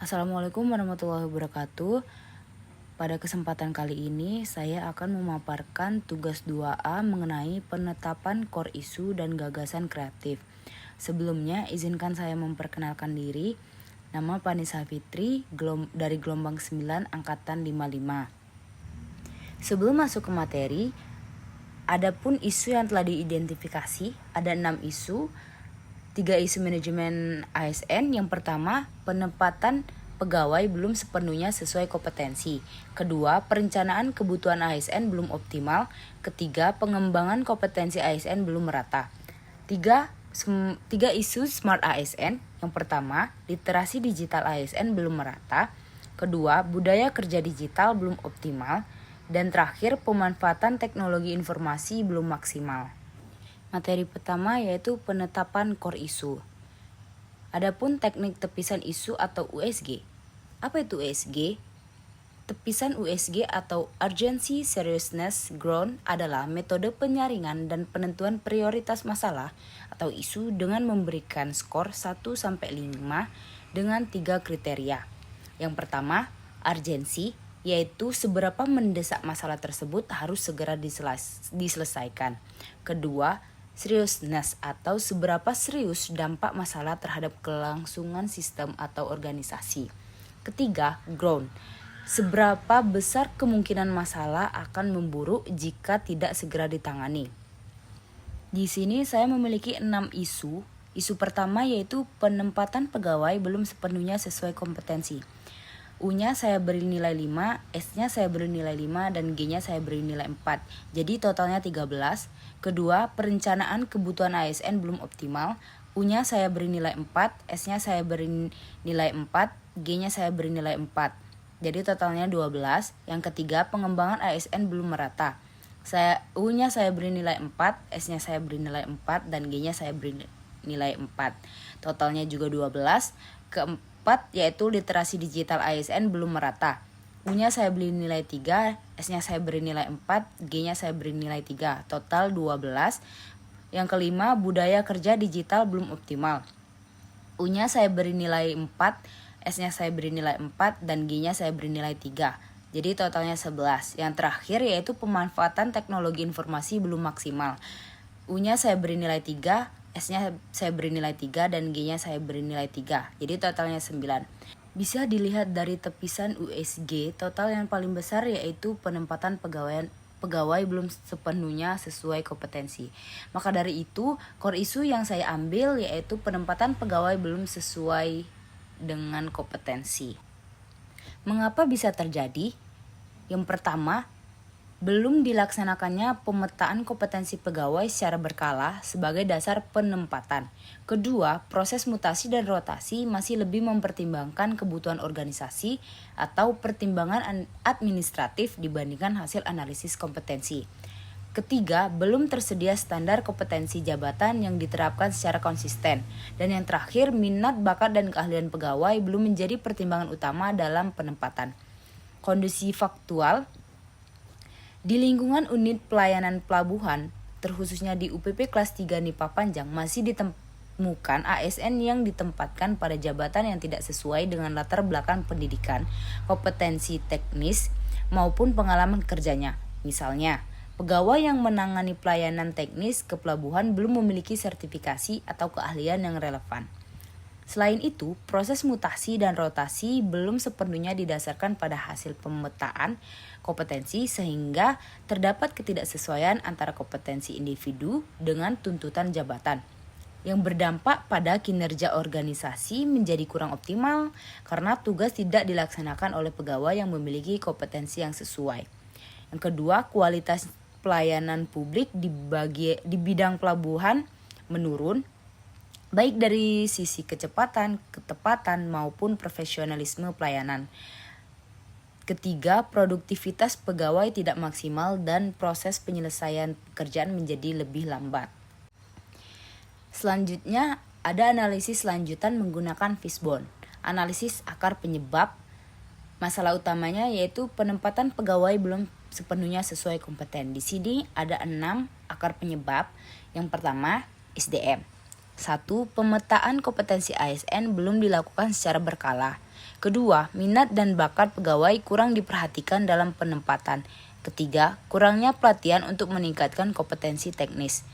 Assalamualaikum warahmatullahi wabarakatuh. Pada kesempatan kali ini saya akan memaparkan tugas 2A mengenai penetapan core isu dan gagasan kreatif. Sebelumnya izinkan saya memperkenalkan diri. Nama Vanessa Fitri dari gelombang 9 angkatan 55. Sebelum masuk ke materi, adapun isu yang telah diidentifikasi, ada 6 isu. 3 isu manajemen ASN. Yang pertama, penempatan pegawai belum sepenuhnya sesuai kompetensi. Kedua, perencanaan kebutuhan ASN belum optimal. Ketiga, pengembangan kompetensi ASN belum merata. Tiga isu smart ASN. Yang pertama, literasi digital ASN belum merata. Kedua, budaya kerja digital belum optimal. Dan terakhir, pemanfaatan teknologi informasi belum maksimal. Materi pertama yaitu penetapan core isu. Adapun teknik tepisan isu atau USG. Apa itu USG? Tepisan USG atau Urgency Seriousness Ground adalah metode penyaringan dan penentuan prioritas masalah atau isu dengan memberikan skor 1-5 dengan 3 kriteria. Yang pertama, urgensi, yaitu seberapa mendesak masalah tersebut harus segera diselesaikan. Kedua, seriousness atau seberapa serius dampak masalah terhadap kelangsungan sistem atau organisasi. Ketiga, ground, seberapa besar kemungkinan masalah akan memburuk jika tidak segera ditangani. Di sini saya memiliki 6 isu. Isu pertama yaitu penempatan pegawai belum sepenuhnya sesuai kompetensi. U-nya saya beri nilai 5, S-nya saya beri nilai 5, dan G-nya saya beri nilai 4. Jadi totalnya 13. Kedua, perencanaan kebutuhan ASN belum optimal. U-nya saya beri nilai 4, S-nya saya beri nilai 4, G-nya saya beri nilai 4. Jadi totalnya 12. Yang ketiga, pengembangan ASN belum merata. U-nya saya beri nilai 4, S-nya saya beri nilai 4, dan G-nya saya beri nilai 4. Totalnya juga 12. Keempat yaitu literasi digital ASN belum merata. U-nya saya beri nilai 3, S-nya saya beri nilai 4, G-nya saya beri nilai 3. Total 12. Yang kelima, budaya kerja digital belum optimal. U-nya saya beri nilai 4, S-nya saya beri nilai 4, dan G-nya saya beri nilai 3. Jadi totalnya 11. Yang terakhir yaitu pemanfaatan teknologi informasi belum maksimal. U-nya saya beri nilai 3, S-nya saya beri nilai 3, dan G-nya saya beri nilai 3. Jadi totalnya 9. Bisa dilihat dari tepisan USG, total yang paling besar yaitu penempatan pegawai belum sepenuhnya sesuai kompetensi. Maka dari itu, core isu yang saya ambil yaitu penempatan pegawai belum sesuai dengan kompetensi. Mengapa bisa terjadi? Yang pertama, belum dilaksanakannya pemetaan kompetensi pegawai secara berkala sebagai dasar penempatan. Kedua, proses mutasi dan rotasi masih lebih mempertimbangkan kebutuhan organisasi atau pertimbangan administratif dibandingkan hasil analisis kompetensi. Ketiga, belum tersedia standar kompetensi jabatan yang diterapkan secara konsisten. Dan yang terakhir, minat, bakat, dan keahlian pegawai belum menjadi pertimbangan utama dalam penempatan. Kondisi faktual di lingkungan unit pelayanan pelabuhan, terkhususnya di UPP kelas 3 Nipah Panjang, masih ditemukan ASN yang ditempatkan pada jabatan yang tidak sesuai dengan latar belakang pendidikan, kompetensi teknis, maupun pengalaman kerjanya. Misalnya, pegawai yang menangani pelayanan teknis ke pelabuhan belum memiliki sertifikasi atau keahlian yang relevan. Selain itu, proses mutasi dan rotasi belum sepenuhnya didasarkan pada hasil pemetaan kompetensi sehingga terdapat ketidaksesuaian antara kompetensi individu dengan tuntutan jabatan yang berdampak pada kinerja organisasi menjadi kurang optimal karena tugas tidak dilaksanakan oleh pegawai yang memiliki kompetensi yang sesuai. Yang kedua, kualitas pelayanan publik di bidang pelabuhan menurun, baik dari sisi kecepatan, ketepatan, maupun profesionalisme pelayanan. Ketiga, produktivitas pegawai tidak maksimal dan proses penyelesaian pekerjaan menjadi lebih lambat. Selanjutnya, ada analisis lanjutan menggunakan fishbone. Analisis akar penyebab. Masalah utamanya yaitu penempatan pegawai belum sepenuhnya sesuai kompeten. Di sini ada 6 akar penyebab. Yang pertama, SDM. 1. Pemetaan kompetensi ASN belum dilakukan secara berkala. Kedua, minat dan bakat pegawai kurang diperhatikan dalam penempatan. Ketiga, kurangnya pelatihan untuk meningkatkan kompetensi teknis.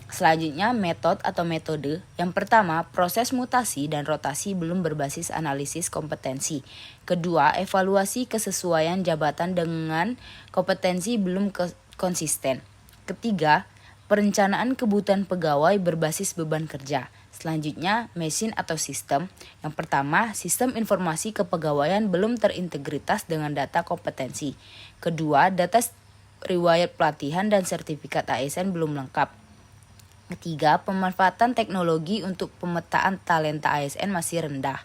Selanjutnya, metode. Yang pertama, proses mutasi dan rotasi belum berbasis analisis kompetensi. Kedua, evaluasi kesesuaian jabatan dengan kompetensi belum konsisten. Ketiga, perencanaan kebutuhan pegawai berbasis beban kerja. Selanjutnya, mesin atau sistem. Yang pertama, sistem informasi kepegawaian belum terintegritas dengan data kompetensi. Kedua, data riwayat pelatihan dan sertifikat ASN belum lengkap. Ketiga, pemanfaatan teknologi untuk pemetaan talenta ASN masih rendah.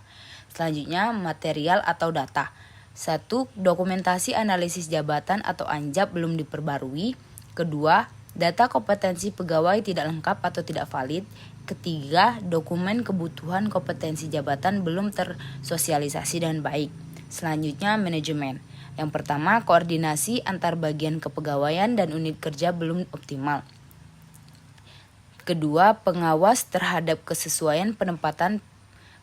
Selanjutnya, material atau data. 1. Dokumentasi analisis jabatan atau ANJAP belum diperbarui. Kedua, data kompetensi pegawai tidak lengkap atau tidak valid. Ketiga, dokumen kebutuhan kompetensi jabatan belum tersosialisasi dan baik. Selanjutnya, manajemen. Yang pertama, koordinasi antar bagian kepegawaian dan unit kerja belum optimal. Kedua, pengawas terhadap kesesuaian penempatan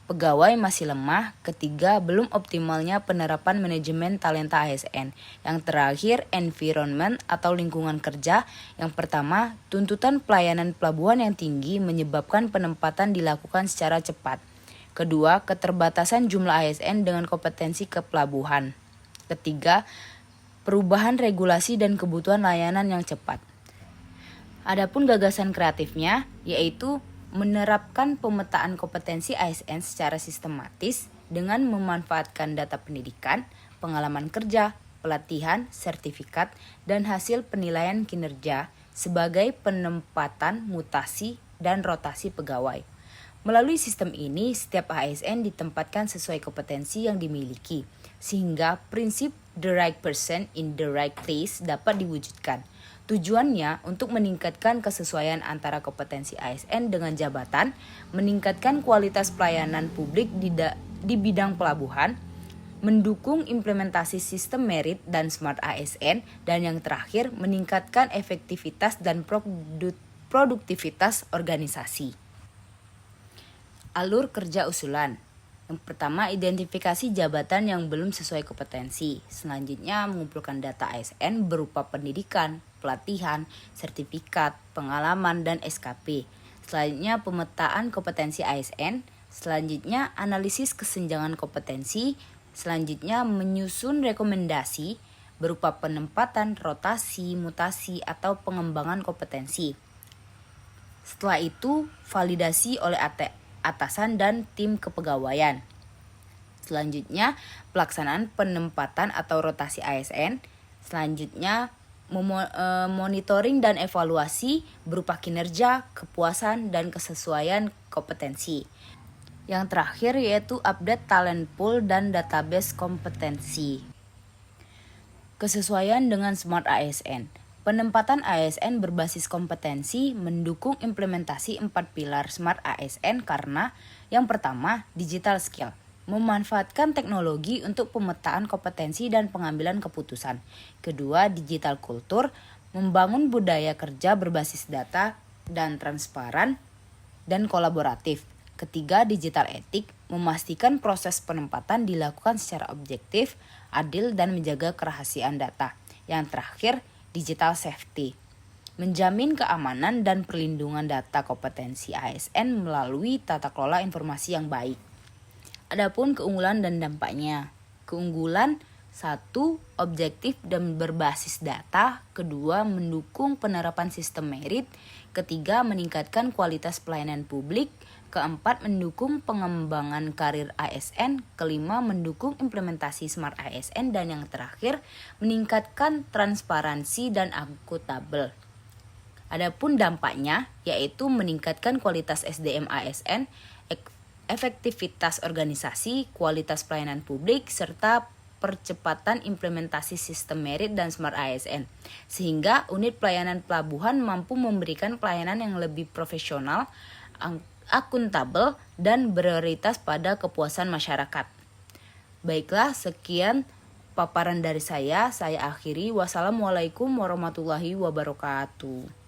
pegawai masih lemah. Ketiga, belum optimalnya penerapan manajemen talenta ASN. Yang terakhir, environment atau lingkungan kerja. Yang pertama, tuntutan pelayanan pelabuhan yang tinggi menyebabkan penempatan dilakukan secara cepat. Kedua, keterbatasan jumlah ASN dengan kompetensi kepelabuhan. Ketiga, perubahan regulasi dan kebutuhan layanan yang cepat. Adapun gagasan kreatifnya, yaitu menerapkan pemetaan kompetensi ASN secara sistematis dengan memanfaatkan data pendidikan, pengalaman kerja, pelatihan, sertifikat, dan hasil penilaian kinerja sebagai penempatan, mutasi, dan rotasi pegawai. Melalui sistem ini, setiap ASN ditempatkan sesuai kompetensi yang dimiliki, sehingga prinsip the right person in the right place dapat diwujudkan. Tujuannya untuk meningkatkan kesesuaian antara kompetensi ASN dengan jabatan, meningkatkan kualitas pelayanan publik di bidang pelabuhan, mendukung implementasi sistem merit dan smart ASN, dan yang terakhir meningkatkan efektivitas dan produktivitas organisasi. Alur kerja usulan. Yang pertama, identifikasi jabatan yang belum sesuai kompetensi. Selanjutnya, mengumpulkan data ASN berupa pendidikan, pelatihan, sertifikat, pengalaman, dan SKP. Selanjutnya, pemetaan kompetensi ASN. Selanjutnya, analisis kesenjangan kompetensi. Selanjutnya, menyusun rekomendasi berupa penempatan, rotasi, mutasi, atau pengembangan kompetensi. Setelah itu, validasi oleh atasan dan tim kepegawaian. Selanjutnya, pelaksanaan penempatan atau rotasi ASN. Selanjutnya, monitoring dan evaluasi berupa kinerja, kepuasan, dan kesesuaian kompetensi. Yang terakhir yaitu update talent pool dan database kompetensi. Kesesuaian dengan Smart ASN. Penempatan ASN berbasis kompetensi mendukung implementasi 4 pilar Smart ASN karena yang pertama, digital skill, memanfaatkan teknologi untuk pemetaan kompetensi dan pengambilan keputusan. Kedua, digital culture, membangun budaya kerja berbasis data dan transparan dan kolaboratif. Ketiga, digital etik, memastikan proses penempatan dilakukan secara objektif, adil, dan menjaga kerahasiaan data. Yang terakhir, digital safety, menjamin keamanan dan perlindungan data kompetensi ASN melalui tata kelola informasi yang baik. Adapun keunggulan dan dampaknya. Keunggulan 1. Objektif dan berbasis data. Kedua, mendukung penerapan sistem merit. Ketiga, meningkatkan kualitas pelayanan publik. Keempat, mendukung pengembangan karir ASN. Kelima, mendukung implementasi Smart ASN. Dan yang terakhir, meningkatkan transparansi dan akuntabel. Adapun dampaknya, yaitu meningkatkan kualitas SDM ASN, efektivitas organisasi, kualitas pelayanan publik, serta percepatan implementasi sistem merit dan Smart ASN. Sehingga unit pelayanan pelabuhan mampu memberikan pelayanan yang lebih profesional, akuntabel, dan prioritas pada kepuasan masyarakat. Baiklah, sekian paparan dari saya akhiri. Wassalamualaikum warahmatullahi wabarakatuh.